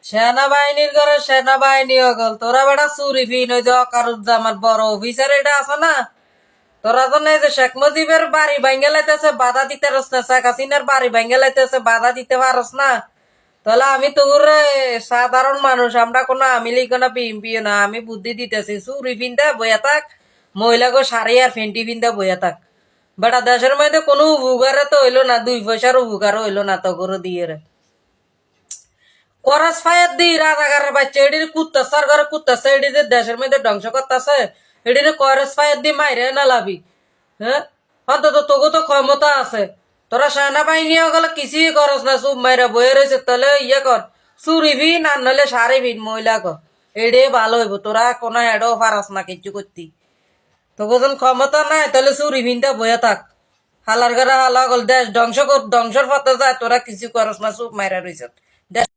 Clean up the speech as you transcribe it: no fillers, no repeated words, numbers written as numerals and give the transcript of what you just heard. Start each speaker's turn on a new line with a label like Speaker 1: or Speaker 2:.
Speaker 1: সেনাবাহিনীর ঘরে সেনাবাহিনী হগল তোরা বেটা চুরি ফিন ওই যে অকারুজ্জামান বড় অফিসার এটা আছে না তোরা তো এই যে শেখ মুজিবের বাড়ি ভাঙ্গে লাইতেছে বাধা দিতে পারস না শেখ হাসিনার বাড়ি ভাঙ্গে লাইতেছে বাধা দিতে পারস না তাহলে আমি তোর সাধারণ মানুষ আমরা কোনো আওয়ামী লীগ না বিএনপিও না আমি বুদ্ধি দিতেছি চুরি ফিনতে বইয়া থাক মহিলাকে শাড়ি আর ফেন্টি ফিনতে বইয়া থাক বেটা দেশের মধ্যে কোনো উপকারে তো হইলো না 2 পয়সার উপকারও হইলো না তো করে দিয়ে রে করস ফায়ার দি রাজাগারের বাচ্চা এটির কুত্তাসার ঘরে কুত্তাসা এটি দেশের মধ্যে ধ্বংস করতেছে এটির করস ফায়ার দি মাইরে না লাভি হ্যাঁ অন্তত তোকে তো ক্ষমতা আছে তোরা সেনাবাহিনী গেলে কিছুই করস না চুপ মাইরা বয়ে রয়েছে তাহলে ইয়ে কর চুরি ভিন আর নইলে সারি ভিন মহিলা কর এডে ভালো হইব তোরা কোনো হেডও পারাস না কিছু করতি তোকে যখন ক্ষমতা নাই তাহলে চুরি ভিনটা বয়ে থাক হালার ঘরে হালা গল দেশ ধ্বংস কর ধ্বংসর পথে যায় তোরা কিছু করস না চুপ মাইরা রয়েছে